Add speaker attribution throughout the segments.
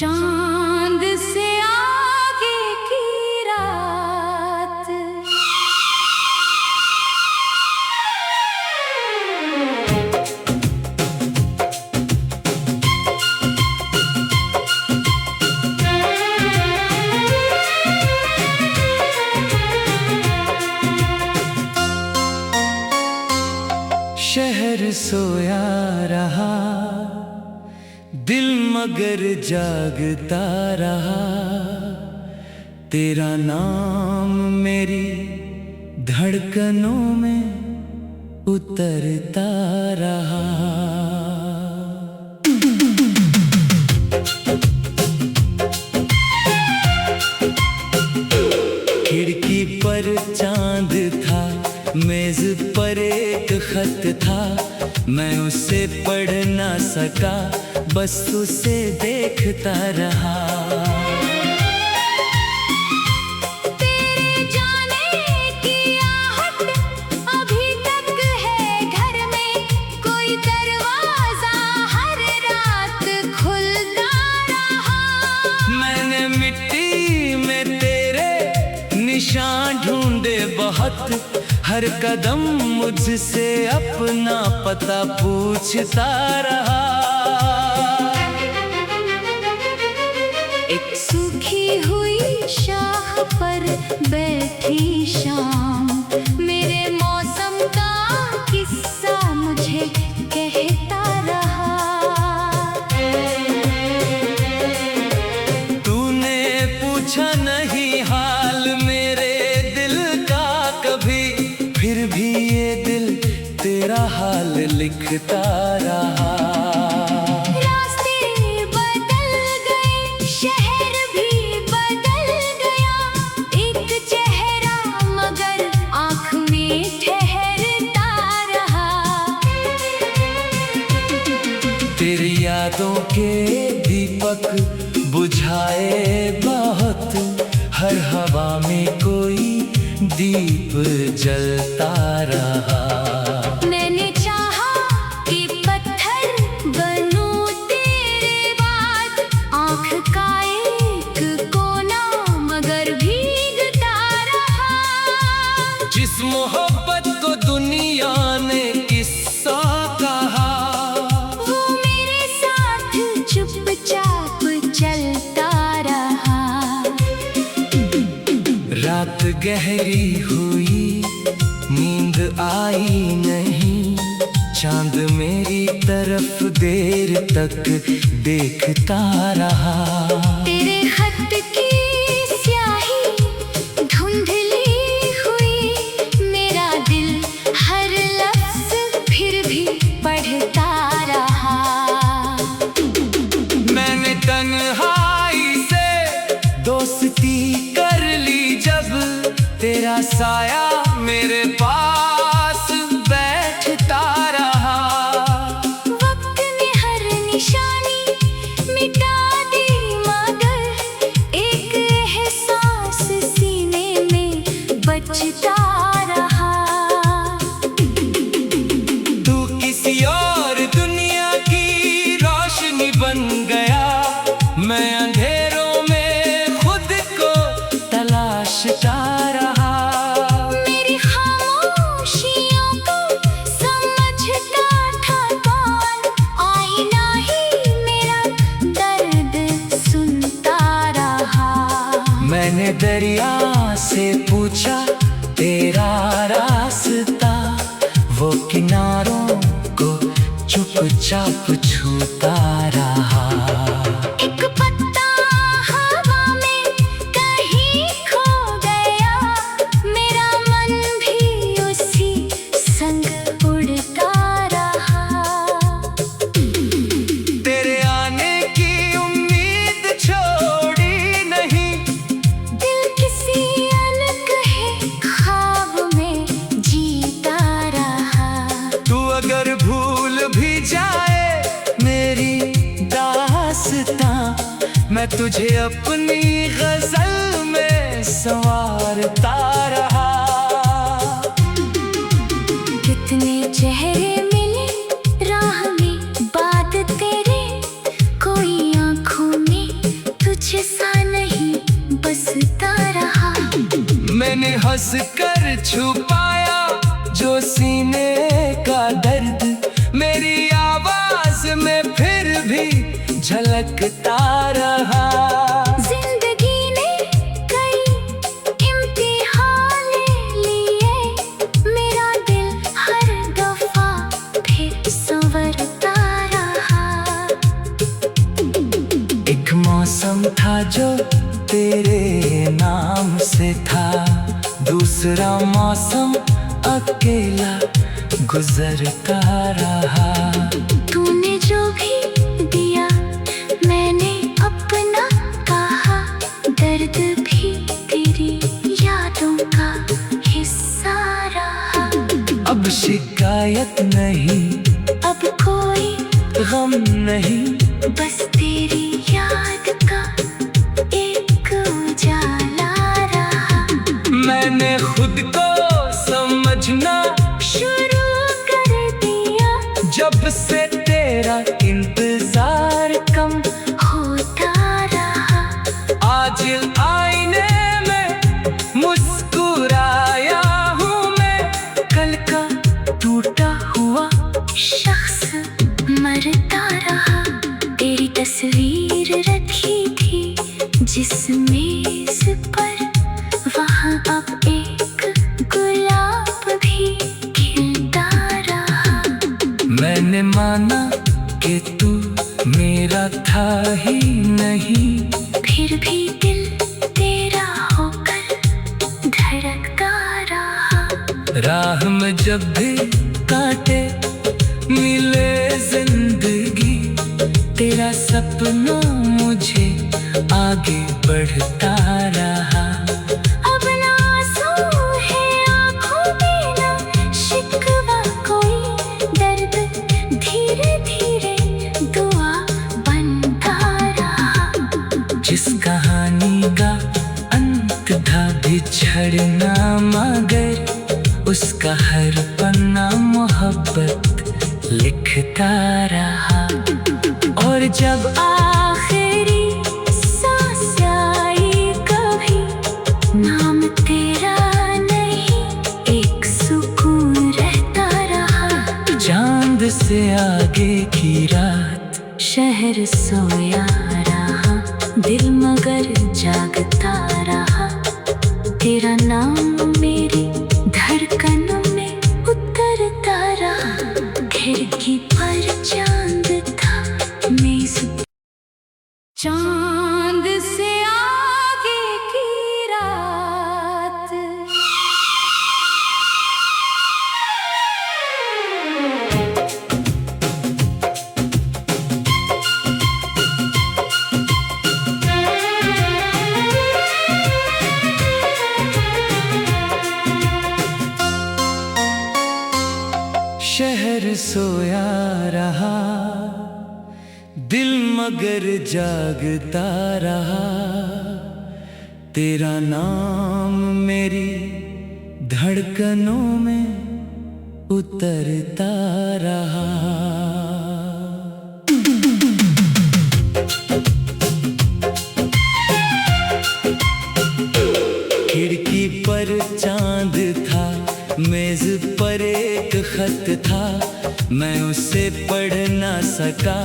Speaker 1: चांद से आगे की रात,
Speaker 2: शहर सोया रहा, दिल मगर जागता रहा। तेरा नाम मेरी धड़कनों में उतरता रहा। खिड़की पर चांद था, मेज पर एक खत था। मैं उसे पढ़ ना सका, बस उसे देखता रहा।
Speaker 1: तेरे जाने की आहट अभी तक है घर में, कोई दरवाजा हर रात खुलता रहा।
Speaker 2: मैंने मिट्टी में तेरे निशान ढूंढे बहुत, हर कदम मुझसे अपना पता पूछता रहा।
Speaker 1: एक सूखी हुई शाख पर बैठी शाम, मेरे मौसम का किस्सा मुझे कहता रहा।
Speaker 2: तूने पूछा नहीं हाल मेरे दिल का कभी, फिर भी ये दिल तेरा हाल लिखता रहा।
Speaker 1: रास्ते बदल गए, शहर भी बदल गया, एक चेहरा मगर आँख में ठहरता रहा।
Speaker 2: तेरी यादों के दीपक बुझाए बहुत, हर हवा में कोई दीप जलता रहा।
Speaker 1: मैंने चाहा कि पत्थर बनूं तेरे बाद, आँख का एक कोना मगर भीगता रहा।
Speaker 2: जिस मोहब्बत को दुनिया ने किस्सा कहा,
Speaker 1: वो मेरे साथ चुपचाप चलता रहा।
Speaker 2: रात गहरी हुई, नींद आई नहीं, चांद मेरी तरफ देर तक देखता रहा।
Speaker 1: तेरे खत की स्याही धुंधली हुई, मेरा दिल हर लफ्ज फिर भी पढ़ता रहा।
Speaker 2: मैंने तन्हाई से दोस्ती कर ली जब, तेरा साया मेरे पास बैठता रहा।
Speaker 1: वक्त ने हर निशानी मिटा दी मगर एक एहसास सीने में बचता रहा।
Speaker 2: तू किसी और दुनिया की रोशनी बन गया, मैं अंधेरों में खुद को तलाशता रहा।
Speaker 1: मेरी खामोशियों को समझता था कौन, आईना ही मेरा दर्द सुनता रहा।
Speaker 2: मैंने दरिया से पूछा तेरा रास्ता, वो किनारों को चुपचाप छूता रहा।
Speaker 1: एक पत्ता हवा में कहीं खो गया, मेरा मन भी उसी संग उड़ता रहा।
Speaker 2: तेरे आने की उम्मीद छोड़ी नहीं,
Speaker 1: दिल किसी अनकहे ख्वाब में जीता रहा।
Speaker 2: तू अगर भूल भी जाए मेरी दास्तां, मैं तुझे अपनी गजल में संवारता रहा।
Speaker 1: कितने चेहरे मिले राह में, बात तेरे कोई आँखों में जैसा नहीं बसता रहा।
Speaker 2: मैंने हंस कर छुपाया जो सीने का दर्द, मेरी आवाज में फिर भी झलकता रहा।
Speaker 1: जिंदगी ने कई इम्तिहान लिए, मेरा दिल हर दफा फिर संवरता रहा।
Speaker 2: एक मौसम था जो तेरे नाम से था, दूसरा मौसम अकेला गुजरता रहा।
Speaker 1: तूने जो भी दिया मैंने अपना कहा, दर्द भी तेरी यादों का हिस्सा रहा।
Speaker 2: अब शिकायत नहीं,
Speaker 1: अब कोई
Speaker 2: गम नहीं,
Speaker 1: बस तेरी याद का एक उजाला रहा।
Speaker 2: मैंने खुद को समझना
Speaker 1: शुरू कर दिया,
Speaker 2: जब से तेरा इंतजार कम
Speaker 1: होता रहा।
Speaker 2: आज आईने में मुस्कुराया हूँ मैं, कल का टूटा हुआ
Speaker 1: शख्स मरता रहा। तेरी तस्वीर रखी थी जिस मेज पर, वहाँ अब एक गुलाब भी खिलता रहा।
Speaker 2: मैंने माना कि तू मेरा था ही नहीं,
Speaker 1: फिर भी दिल तेरा होकर धड़कता रहा।
Speaker 2: राह में जब भी कांटे मिले जिंदगी, तेरा सपना मुझे आगे बढ़ता रहा।
Speaker 1: अब ना आंसू है आँखों में, ना शिकवा कोई, दर्द धीरे धीरे दुआ बनता रहा।
Speaker 2: जिस कहानी का अंत था बिछड़ना, मगर उसका हर पन्ना मोहब्बत लिखता रहा। और जब आखिरी सांस आई कभी, नाम तेरा नहीं एक सुकून रहता रहा। चांद से आगे की रात,
Speaker 1: शहर सोया रहा, दिल मगर जागता रहा। तेरा नाम मेरी धड़कनों में उतरता रहा। खिड़की पर चांद था, मेज चांद से आगे की रात।
Speaker 2: शहर सोया रहा, दिल मगर जागता रहा। तेरा नाम मेरी धड़कनों में उतरता रहा। खिड़की पर चांद था, मेज पर एक खत था, मैं उसे पढ़ ना सका,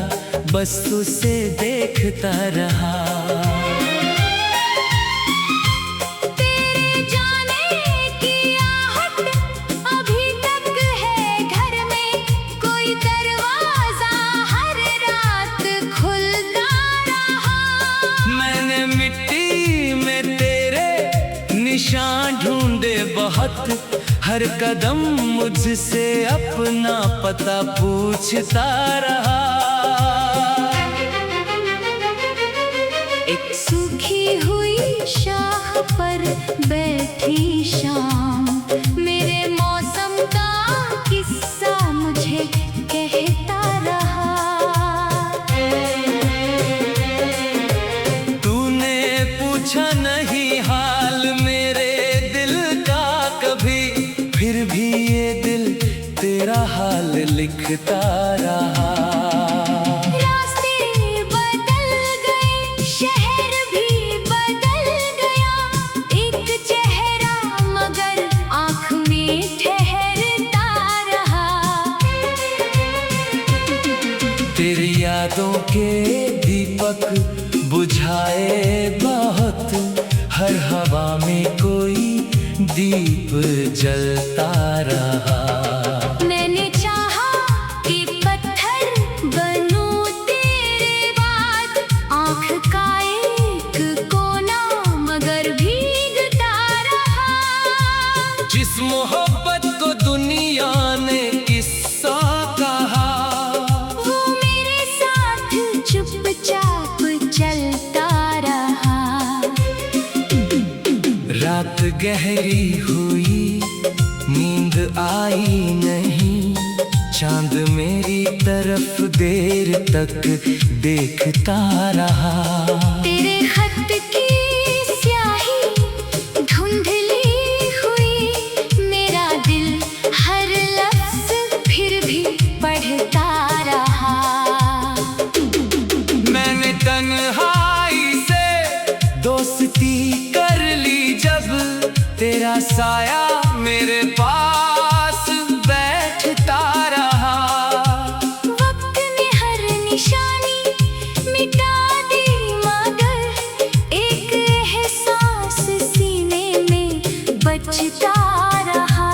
Speaker 2: बस उसे देखता रहा।
Speaker 1: तेरे जाने की आहट अभी तक है घर में, कोई दरवाजा हर रात खुलता रहा।
Speaker 2: मैंने मिट्टी में तेरे निशान ढूंढे बहुत, हर कदम मुझसे अपना पता पूछता रहा।
Speaker 1: एक सूखी हुई शाख पर बैठी शाम, मेरे मौसम का किस्सा मुझे कहता रहा।
Speaker 2: तूने पूछा नहीं हाल मेरे दिल का कभी, फिर भी ये दिल तेरा हाल लिखता रहा।
Speaker 1: रास्ते बदल गए, शहर भी
Speaker 2: के दीपक बुझाए बहुत, हर हवा में कोई दीप जलता रहा।
Speaker 1: मैंने चाहा कि पत्थर बनूं तेरे बाद, आँख का एक कोना मगर भीगता रहा।
Speaker 2: जिस मोहब्बत को दुनिया ने किस्सा कहा,
Speaker 1: वो मेरे साथ चुपचाप चलता रहा।
Speaker 2: रात गहरी हुई, नींद आई नहीं, चांद मेरी तरफ देर तक देखता रहा।
Speaker 1: तेरे खत की स्याही धुंधली हुई, मेरा दिल हर लफ्ज फिर भी पढ़ता रहा।
Speaker 2: मैंने तन्हाई से दोस्ती कर ली जब, तेरा साया मेरे पास बैठता रहा।
Speaker 1: वक्त ने हर निशानी मिटा दी मगर एक एहसास सीने में बचता रहा।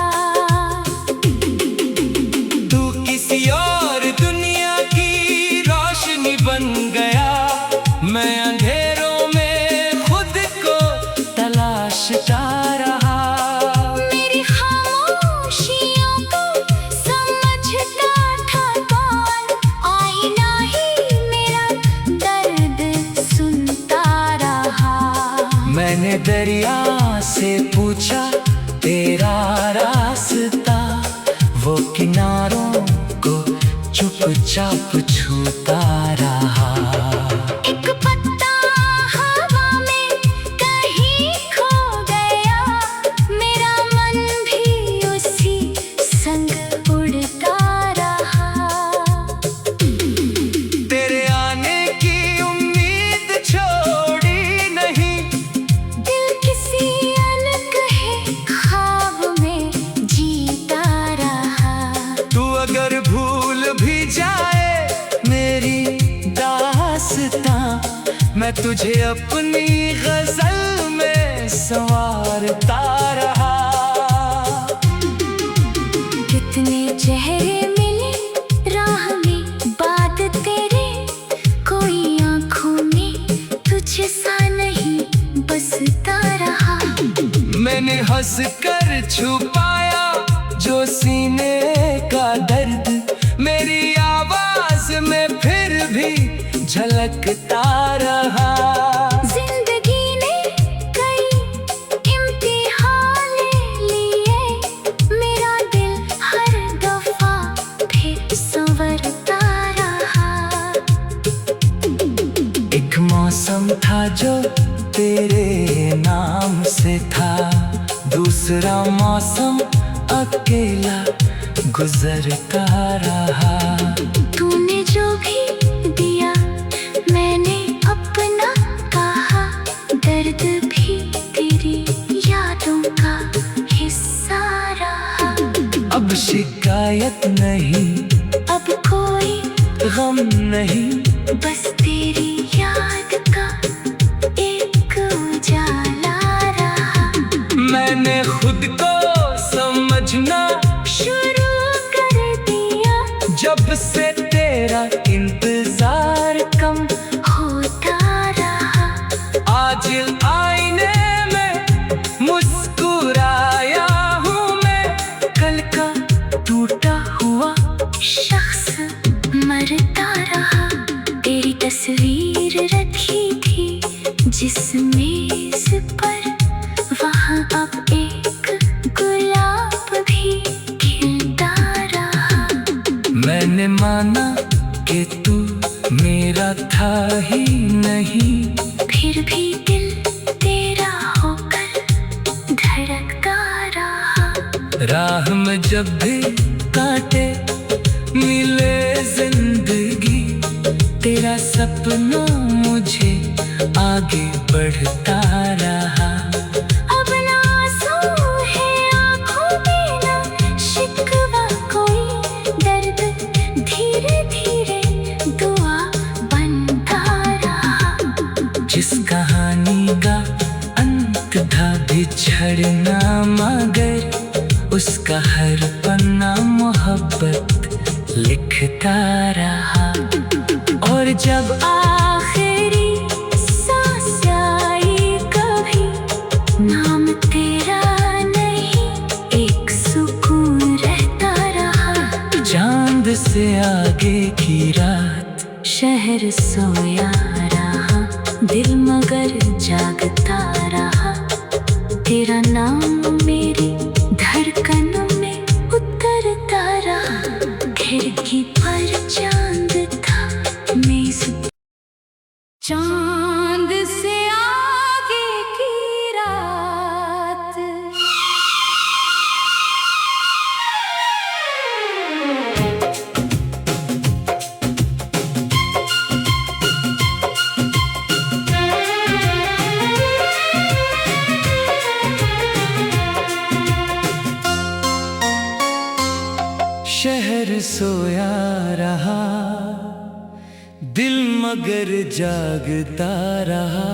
Speaker 2: तू किसी और दुनिया की रोशनी बन गया, मैं अंधेरों में खुद को तलाशता रहा।
Speaker 1: मेरी खामोशियों को समझता था कौन, आईना ही मेरा दर्द सुनता रहा।
Speaker 2: मैंने दरिया से पूछा तेरा रास्ता, वो किनारों को चुपचाप छूता रहा।
Speaker 1: एक पत्ता हवा में कहीं खो गया, मेरा मन भी उसी संग उड़ता रहा।
Speaker 2: तेरे आने की उम्मीद छोड़ी नहीं,
Speaker 1: दिल किसी अनकहे ख्वाब में जीता रहा।
Speaker 2: तू अगर भूल भी जाए मेरी दास्तां, मैं तुझे अपनी गजल में संवारता रहा।
Speaker 1: कितने चेहरे मिले राह में बात तेरे, कोई आँखों में तुझ सा नहीं बसता रहा।
Speaker 2: मैंने हंस कर छुपाया जो सीने का दर्द, मेरी आवाज में फिर भी झलकता रहा।
Speaker 1: जिंदगी ने कई इम्तिहान लिए, मेरा दिल हर दफा फिर संवरता रहा।
Speaker 2: एक मौसम था जो तेरे नाम से था, दूसरा मौसम अकेला गुजरता रहा।
Speaker 1: तूने जो भी दिया मैंने अपना कहा, दर्द भी तेरी यादों का हिस्सा रहा।
Speaker 2: अब शिकायत नहीं,
Speaker 1: अब कोई
Speaker 2: गम नहीं,
Speaker 1: बस तेरी याद का एक उजाला रहा।
Speaker 2: मैंने खुद को समझना
Speaker 1: शुरू कर दिया,
Speaker 2: जब से तेरा इंतजार कम
Speaker 1: होता रहा।
Speaker 2: आज आईने में मुस्कुराया हूँ मैं, कल का टूटा हुआ
Speaker 1: शख्स मरता रहा। तेरी तस्वीर रखी थी जिस मेज पर, वहाँ अब एक गुलाब भी खिलता रहा।
Speaker 2: मैंने माना कि तू मेरा था ही नहीं,
Speaker 1: फिर भी दिल तेरा होकर धड़कता रहा।
Speaker 2: राह में जब भी काटे मिले जिंदगी, तेरा सपना मुझे आगे बढ़ता रहा।
Speaker 1: अब ना आंसू है आँखों में, ना शिकवा कोई, दर्द धीरे धीरे दुआ बन
Speaker 2: जिस कहानी का अंत था बिछड़ना, मगर उसका हर पन्ना मोहब्बत लिखता रहा। और जब आखिरी सांस आई, कभी नाम तेरा नहीं, एक सुकून रहता रहा। चांद से आगे की रात, शहर सोया रहा, दिल मगर जागता रहा। तेरा नाम मेरी धड़कनों में उतरता रहा। खिड़की पर चांद था, मेज चांद से आगे की रात। शहर सोया रहा, दिल मगर जागता रहा।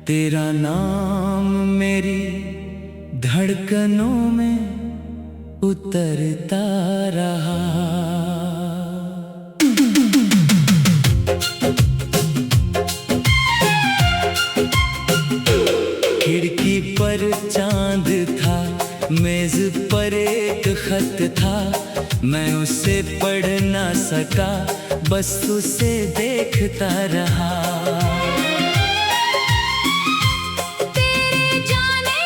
Speaker 2: तेरा नाम मेरी धड़कनों में उतरता रहा। खिड़की पर चांद था, मेज पर एक खत था। मैं उसे पढ़ ना सका, बस उसे देखता रहा।
Speaker 1: तेरे जाने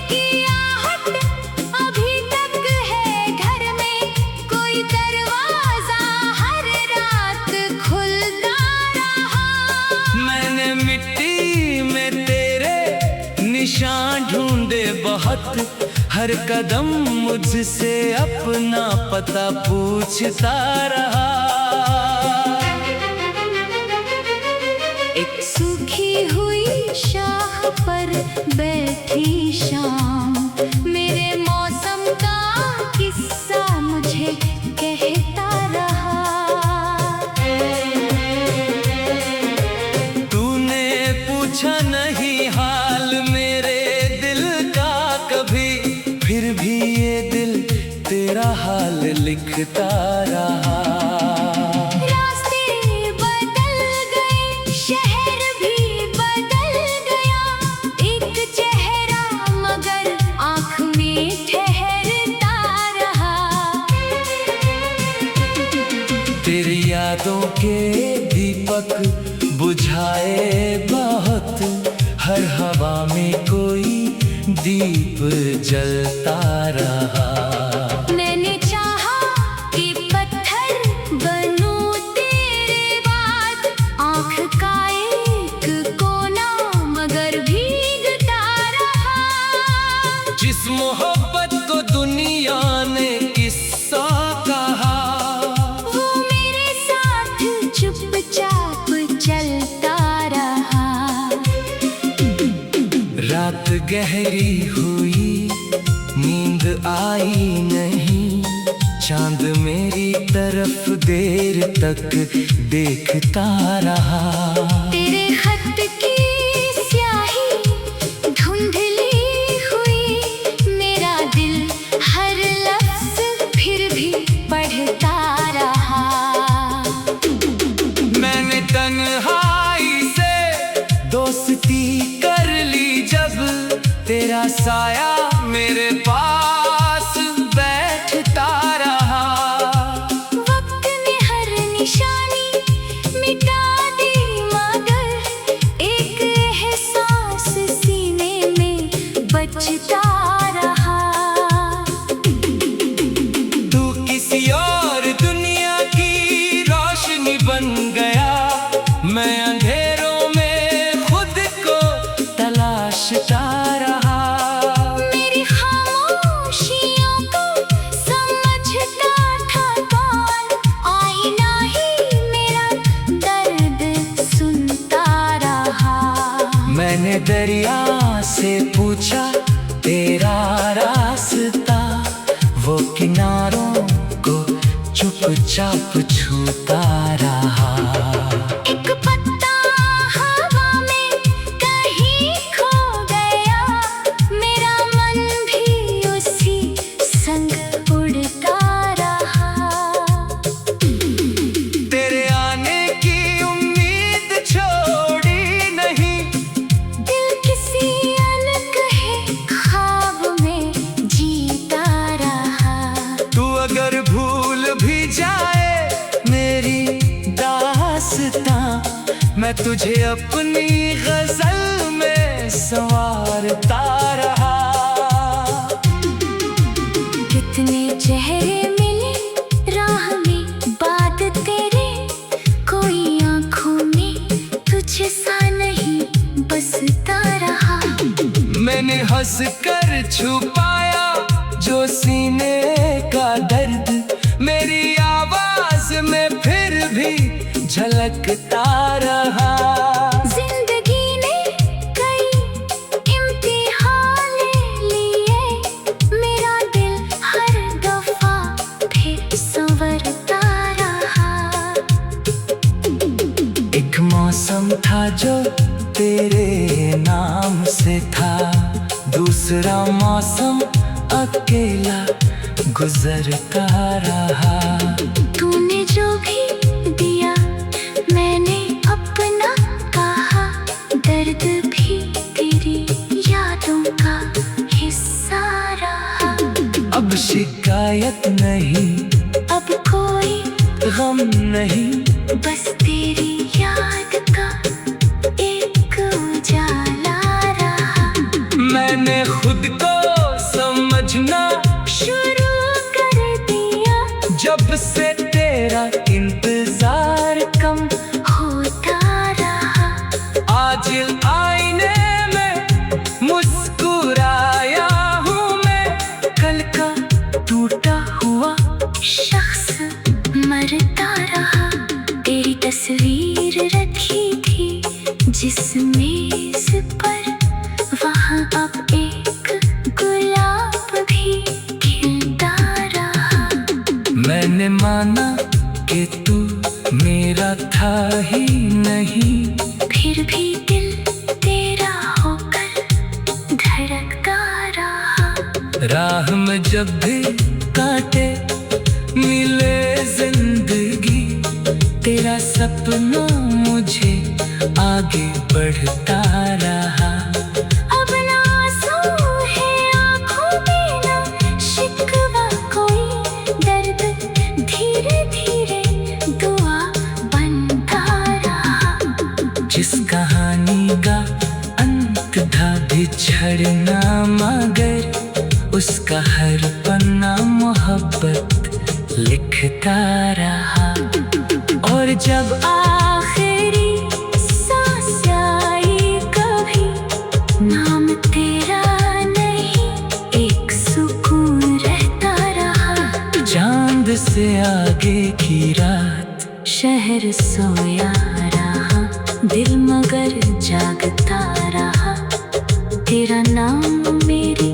Speaker 1: की आहट अभी तक है घर में, कोई दरवाजा हर रात खुलता रहा।
Speaker 2: मैंने मिट्टी में तेरे निशान ढूंढे बहुत, हर कदम मुझसे अपना पता पूछता रहा।
Speaker 1: एक सूखी हुई शाख पर बैठी शाम, मेरे मौसम का किस्सा मुझे कहता रहा।
Speaker 2: तूने पूछा नहीं हाल मेरे दिल का कभी, फिर भी ये दिल तेरा हाल लिखता रहा।
Speaker 1: रास्ते बदल गए, शहर भी बदल गया, एक चेहरा मगर आँख में ठहरता रहा।
Speaker 2: तेरी यादों के दीपक बुझाए बहुत, हर हवा में कोई दीप जलता रहा।
Speaker 1: मैंने चाहा कि पत्थर बनूं तेरे बाद, आँख का एक कोना मगर भीगता रहा।
Speaker 2: जिस मोहब्बत को दुनिया ने किस्सा कहा,
Speaker 1: वो मेरे साथ चुपचाप चलता रहा।
Speaker 2: रात गहरी हुई, नींद आई नहीं, चांद मेरी तरफ देर तक देखता रहा।
Speaker 1: तेरे खत की स्याही धुंधली हुई, मेरा दिल हर लफ्ज फिर भी पढ़ता रहा।
Speaker 2: मैंने तन्हाई से दोस्ती कर ली जब, तेरा साया मेरे पास बैठता रहा।
Speaker 1: वक्त ने हर निशानी मिटा दी, मगर एक एहसास सीने में बचता रहा।
Speaker 2: तू किसी और दुनिया की रोशनी बन गया, मैं अंधेरों में खुद को तलाशता रहा।
Speaker 1: मेरी खामोशियों को समझता था कौन, आईना ही मेरा दर्द सुनता रहा।
Speaker 2: मैंने दरिया से पूछा तेरा रास्ता, वो किनारों को चुपचाप छूता रहा।
Speaker 1: एक पत्ता हवा
Speaker 2: तुझे अपनी गजल में संवारता रहा।
Speaker 1: कितने चेहरे मिले राह में, बात तेरे कोई आंखों में तुझ सा नहीं बसता रहा।
Speaker 2: मैंने हंस कर छुपाया जो सीने का दर्द, मेरी आवाज में फिर भी झलकता रहा।
Speaker 1: जिंदगी ने कई इम्तिहान लिए, मेरा दिल हर दफा फिर संवरता रहा।
Speaker 2: एक मौसम था जो तेरे नाम से था, दूसरा मौसम अकेला गुजरता रहा।
Speaker 1: तूने जो भी दिया मैंने अपना कहा, दर्द भी तेरी यादों का हिस्सा रहा।
Speaker 2: अब शिकायत नहीं,
Speaker 1: अब कोई
Speaker 2: गम नहीं,
Speaker 1: बस तेरी याद का एक उजाला रहा।
Speaker 2: मैंने खुद को समझना
Speaker 1: शुरू कर दिया,
Speaker 2: जब से तेरा इंतजार कम
Speaker 1: होता रहा।
Speaker 2: आज आईने में मुस्कुराया हूँ मैं, कल का टूटा हुआ
Speaker 1: शख्स मरता रहा। तेरी तस्वीर रखी थी जिस मेज पर, वहाँ अब एक गुलाब भी खिलता रहा।
Speaker 2: मैंने माना कि तू मेरा था ही नहीं,
Speaker 1: फिर भी दिल तेरा होकर धड़कता रहा।
Speaker 2: राह में जब भी कांटे मिले जिंदगी, तेरा सपना मुझे आगे बढ़ता रहा।
Speaker 1: अब ना आंसू है आँखों में, ना शिकवा कोई दर्द, धीरे धीरे दुआ बनता रहा।
Speaker 2: जिस कहानी का अंत था बिछड़ना, मगर उसका हर पन्ना मोहब्बत लिखता रहा। और जब आखिरी सांस आई कभी, नाम तेरा नहीं एक सुकून रहता रहा। चांद से आगे की रात,
Speaker 1: शहर सोया रहा, दिल मगर जागता रहा। तेरा नाम मेरी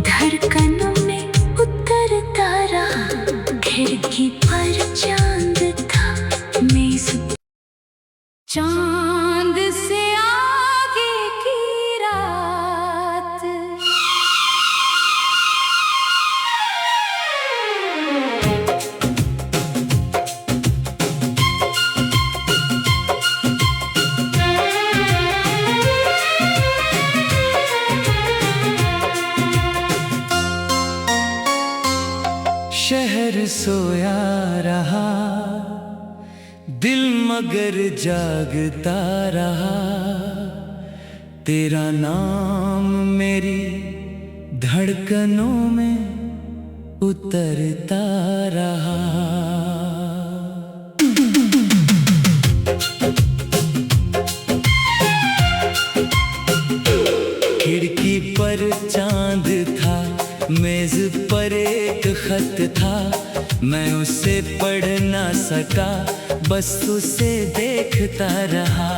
Speaker 1: धड़कनों में उतरता रहा। खिड़की पर चांद था, मेज चांद से आगे की रात।
Speaker 2: शहर सोया रहा, दिल मगर जागता रहा। तेरा नाम मेरी धड़कनों में उतरता रहा। खिड़की पर चांद था, मेज पर एक खत था, मैं उसे पढ़ ना सका, बस उसे देखता रहा।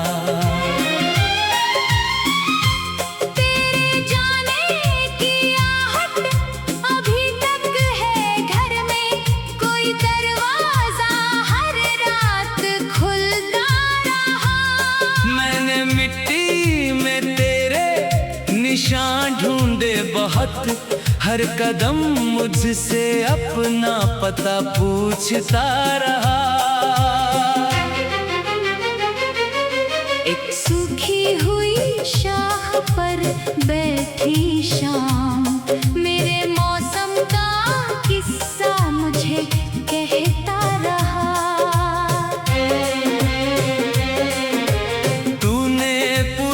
Speaker 1: तेरे जाने की आहट अभी तक है घर में, कोई दरवाजा हर रात खुलता रहा।
Speaker 2: मैंने मिट्टी में तेरे निशान ढूंढे बहुत, हर कदम मुझसे अपना पता पूछता रहा।
Speaker 1: एक सूखी हुई शाख पर बैठी शाम, मेरे मौसम का किस्सा मुझे कहता रहा।
Speaker 2: तू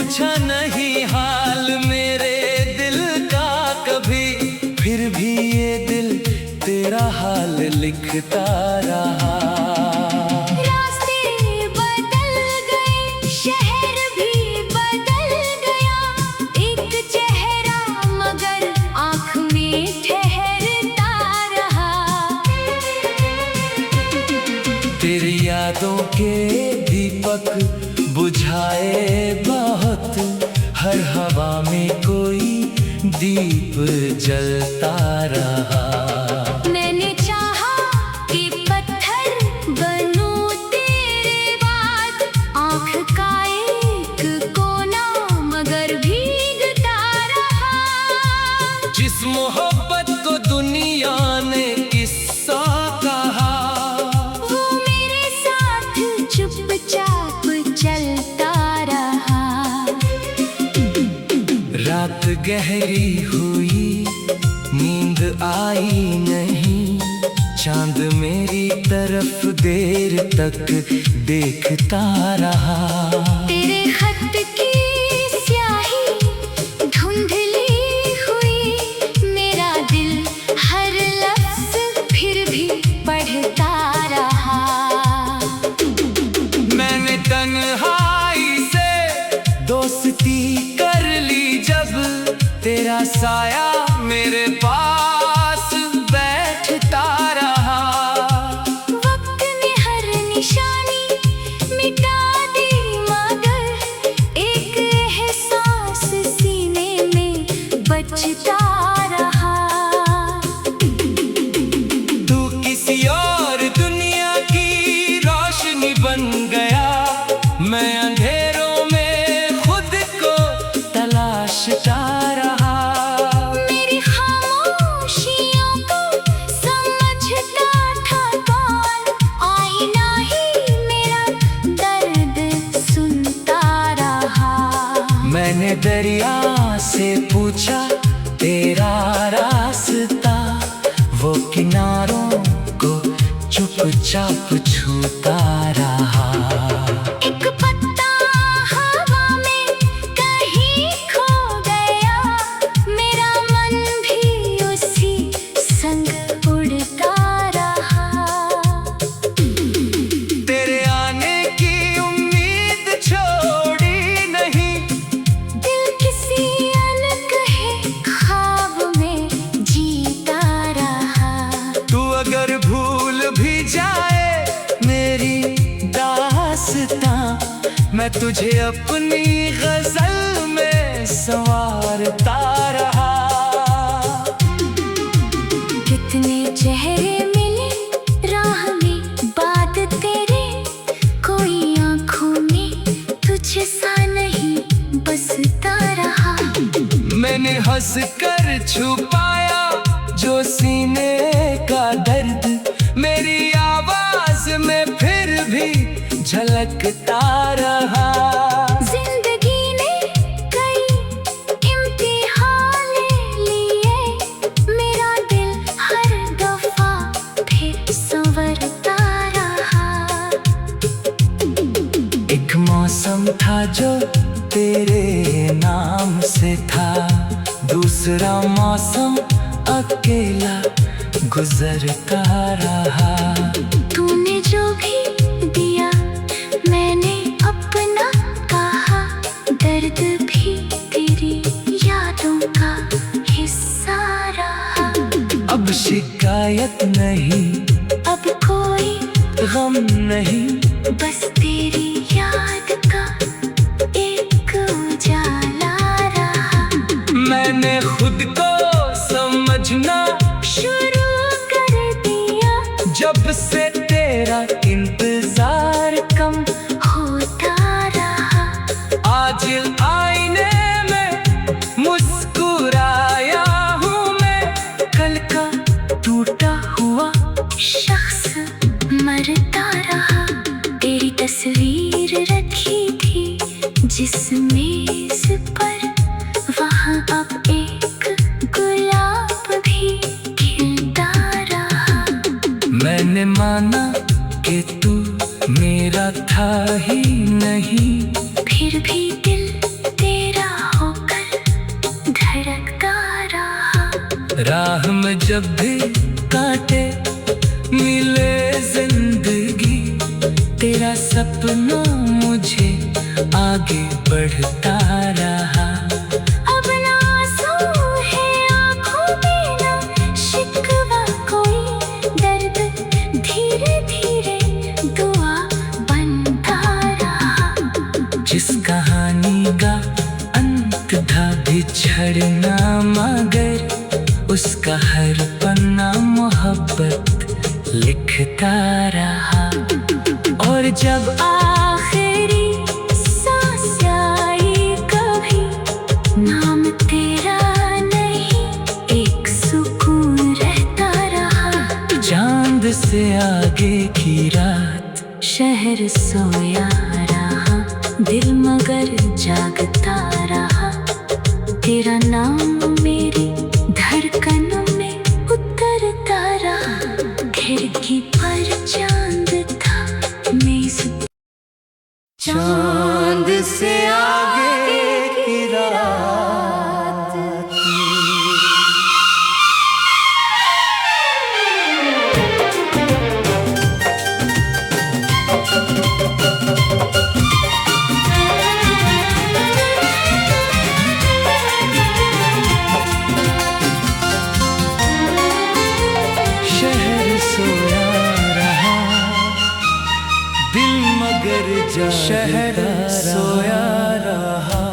Speaker 2: पूछा नहीं हाल मेरे दिल का कभी, फिर भी ये दिल तेरा हाल लिखता रहा।
Speaker 1: रास्ते बदल गए, शहर भी बदल गया, एक चेहरा मगर आँख में ठहरता रहा।
Speaker 2: तेरी यादों के दीपक बुझाए बहुत, हर हवा में कोई दीप जलता रहा।
Speaker 1: मैंने चाहा कि पत्थर बनूं तेरे बाद, आँख का एक कोना मगर भीगता रहा।
Speaker 2: जिस मोहब्बत को दुनिया ने किस्सा कहा,
Speaker 1: वो मेरे साथ चुपचाप चलता रहा।
Speaker 2: रात गहरी हुई, नींद आई नहीं, चांद मेरी तरफ देर तक देखता रहा।
Speaker 1: तेरे खत की स्याही धुंधली हुई, मेरा दिल हर लफ्ज फिर भी पढ़ता रहा।
Speaker 2: मैंने तन्हाई से दोस्ती कर ली जब, तेरा साया मेरे पास बैठता रहा।
Speaker 1: वक्त ने हर निशानी मिटा दी मगर एक एहसास सीने में बचता रहा।
Speaker 2: तू किसी और दुनिया की रोशनी बन गया, मैं अंधेरों में खुद को तलाशता रहा।
Speaker 1: मेरी खामोशियों को समझता था कौन, आईना ही मेरा दर्द सुनता रहा।
Speaker 2: मैंने दरिया से पूछा तेरा रास्ता, वो किनारों को चुपचाप छूता रहा।
Speaker 1: एक पत्ता हवा में कहीं खो गया, मेरा मन भी उसी संग उड़ता रहा।
Speaker 2: तेरे आने की उम्मीद छोड़ी नहीं,
Speaker 1: दिल किसी अनकहे ख्वाब में जीता रहा।
Speaker 2: तू अगर भूल भी जाए मेरी दास्तां, मैं तुझे अपनी गजल में संवारता रहा।
Speaker 1: कितने चेहरे मिले राह में बात तेरे, कोई आँखों में तुझ सा नहीं बसता रहा।
Speaker 2: मैंने हंस कर छुपाया जो सीने का दर्द, मेरी आवाज में फिर भी झलकता रहा।
Speaker 1: जिंदगी ने कई इम्तिहान लिए, मेरा दिल हर दफा फिर संवरता रहा।
Speaker 2: एक मौसम था जो तेरे नाम से था, दूसरा मौसम अकेला गुजरता रहा।
Speaker 1: तूने जो भी दिया मैंने अपना कहा, दर्द भी तेरी यादों का हिस्सा रहा।
Speaker 2: अब शिकायत नहीं,
Speaker 1: अब कोई
Speaker 2: गम नहीं,
Speaker 1: बस तेरी याद का एक उजाला रहा।
Speaker 2: मैंने खुद को समझना
Speaker 1: शुरू कर दिया,
Speaker 2: जब से तेरा इंतजार कम
Speaker 1: होता रहा।
Speaker 2: आज आईने में मुस्कुराया हूँ मैं, कल का टूटा हुआ
Speaker 1: शख्स मरता रहा। तेरी तस्वीर रखी थी जिस मेज पर, वहाँ अब एक गुलाब भी खिलता रहा।
Speaker 2: मैंने माना कि तू मेरा था ही नहीं,
Speaker 1: फिर भी दिल
Speaker 2: राह में जब भी कांटे मिले जिंदगी, तेरा सपना मुझे आगे बढ़ता रहा।
Speaker 1: अब ना आंसू है आँखों में, ना शिकवा कोई, दर्द धीरे धीरे दुआ बनता रहा।
Speaker 2: जिस कहानी का अंत था बिछड़ना, मगर उसका हर पन्ना मोहब्बत लिखता रहा। और जब आखिरी सांस आई कभी, नाम तेरा नहीं एक सुकून रहता रहा। चांद से आगे की रात, शहर सोया रहा, दिल मगर जागता रहा। तेरा नाम मेरी धड़कनों में उतरता रहा। खिड़की पर चांद था, मेज चांद से आगे की रात। शहर सोया रहा, दिल मगर शहर सोया रहा।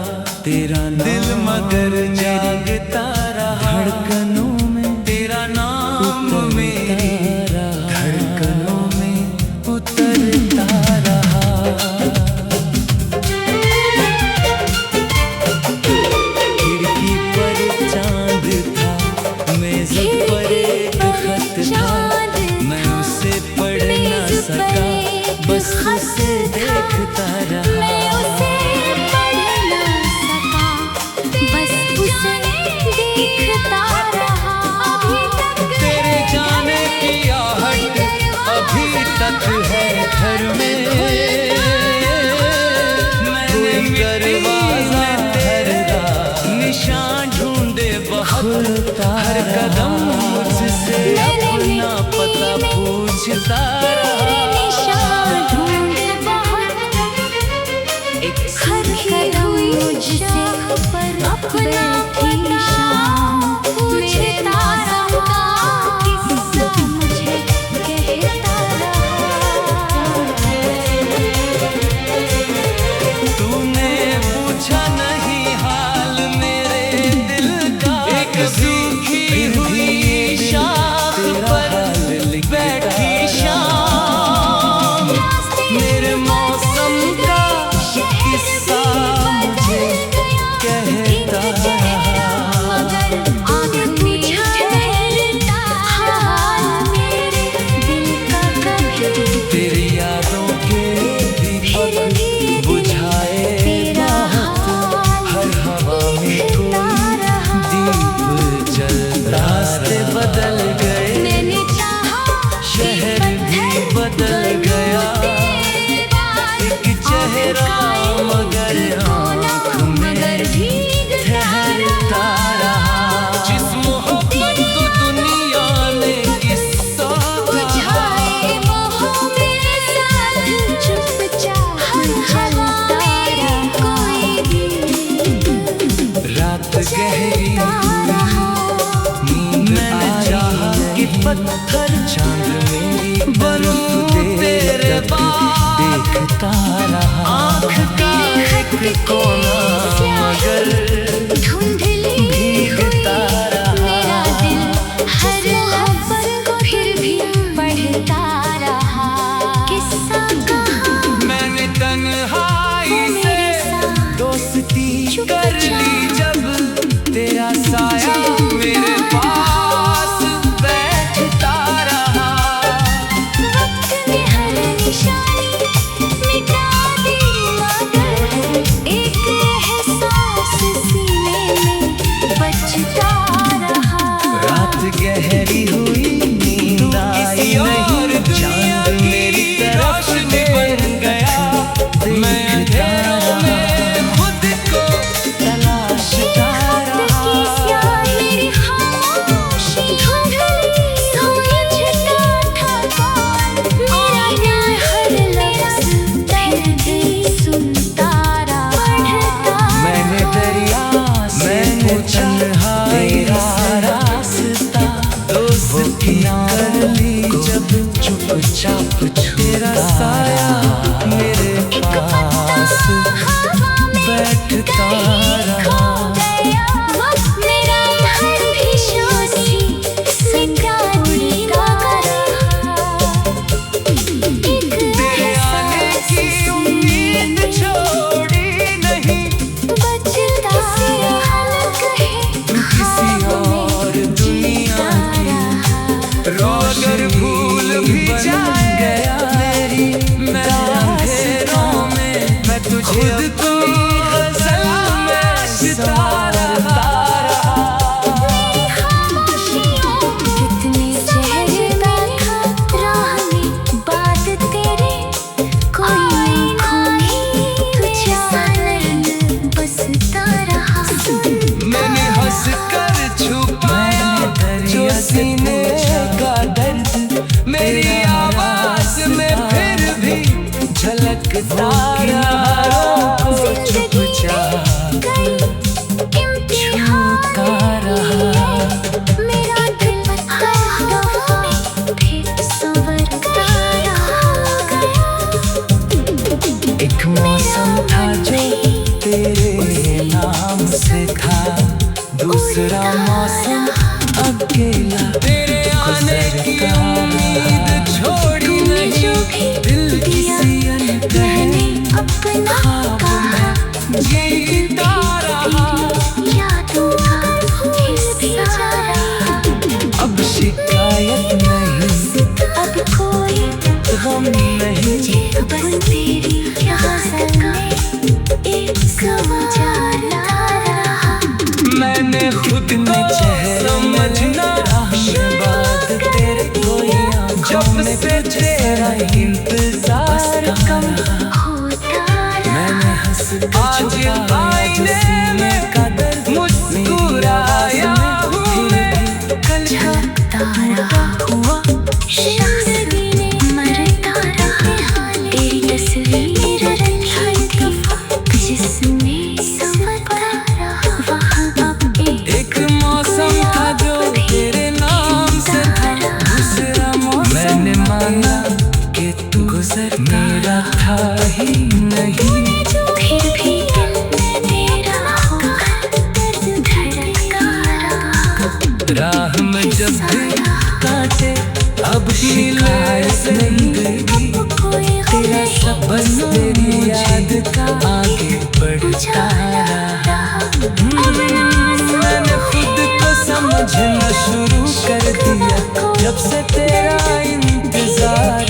Speaker 2: तेरा दिल मगर जागता रहा। धड़कनों में तेरा नाम मेरी धड़कनों में उतरता रहा। खिड़की पर चांद था, मेज पर एक खत था, मैं उसे पढ़ ना सका, बस उसे देखता रहा।
Speaker 1: मैं उसे पढ़ ना सका, बस उसे देखता रहा। अभी तक
Speaker 2: तेरे जाने की आहट अभी तक है घर में। मैंने दरवाजा हर निशान ढूंढे बहुत, हर कदम मुझसे अपना पता पूछता रहा।
Speaker 1: निशान ढूंढे बहुत, हर कदम मुझसे पर अपना पता पूछता रहा। किस्सा मुझे कहता रहा।
Speaker 2: तूने पूछा नहीं हाल मेरे दिल का, एक सूखी हुई शाख पर बैठी शाम। मेरे मौसम का किस्सा मुझे कहता रहा।
Speaker 1: आगे पीछे ठहरता हाल मेरे दिल का कभी।
Speaker 2: तेरी यादों के दीपक बुझाए बहुत, हर हवा में कोई दीप जलता। रास्ते बदल गए,
Speaker 1: मैंने चाहा
Speaker 2: शहर भी बदल गया। एक चेहरा मगर आँख में ठहरता रहा। जिस मोहब्बत को दुनिया ने किस्सा कहा,
Speaker 1: बुझाए मोह मेरे साथ चुपचाप हलता रहा। कोई भी
Speaker 2: रात गहरी मैंने चाहा कि पत्थर चांदनी बनूं तेरे बाद, देखता रहा। आँख का एक कोना मगर
Speaker 1: धुंधली
Speaker 2: भीगता रहा।
Speaker 1: मेरा दिल हर लफ्ज़ को फिर भी पढ़ता रहा। किस्सा कहा
Speaker 2: मैंने तन्हाई से दोस्ती कर ली, जब तेरा साया मेरे पास बैठता रहा।
Speaker 1: वक्त ने हर निशानी मिटा दी, मगर एक एहसास सी
Speaker 2: बैठता रहा।
Speaker 1: मेरा हर विश्वासी सिंगा उड़ेगा
Speaker 2: तेरे आने की उम्मीद छोड़ी नहीं,
Speaker 1: बचता हालत है
Speaker 2: किसी और दुनिया की। रो अगर भूल भी जाए मेरी, मैं अंधेरों में मैं तुझे अपनी गजल में सितारा रहा।
Speaker 1: कितने चेहरे मिले राह में, बात तेरे कोई नहीं तुझसा नहीं बसता रहा।
Speaker 2: मैंने हंस कर छुपाया जो सीने का दर्द, मेरी आवाज में फिर भी झलकता रहा। झूठा रहा।
Speaker 1: मेरा दिल फिर संवरता रहा।
Speaker 2: एक मौसम था जो तेरे नाम से था, दूसरा मौसम अकेला। तेरे आने की उम्मीद छोड़ी नहीं, दिल किसी अनकहने
Speaker 1: अपना
Speaker 2: ख्वाब में जीता रहा।
Speaker 1: यादों का हिस्सा रहा।
Speaker 2: अब शिकायत नहीं,
Speaker 1: अब कोई
Speaker 2: गम नहीं,
Speaker 1: बस तेरी गज़ल में एक गुजारा रहा।
Speaker 2: मैंने खुद ने चेहरा समझना बात तेरे कोई आँखों में तेरा इंतजार कम
Speaker 1: होता
Speaker 2: मैंने हंस आज आईने में का दर्द मुस्कुराया हूँ मैं, कल
Speaker 1: रहा
Speaker 2: हुआ
Speaker 1: जिंदगी में मरता रहा। तेरी तस्वीर रखी थी जिसमें संवरता रहा। वहाँ अब
Speaker 2: एक मौसम था जो तेरे नाम से था, दूसरा मौसम मैंने माना कि तू गुजर मेरा था ही नहीं।
Speaker 1: फिर भी दिल में तेरा होकर दर्द धड़का रहा।
Speaker 2: राह में जब भी काटे अब शिकायत नहीं गई, तेरा सबस तेरी याद का आगे बढ़ता रहा। मैंने खुद को समझना शुरू कर दिया जब से तेरा इंतजार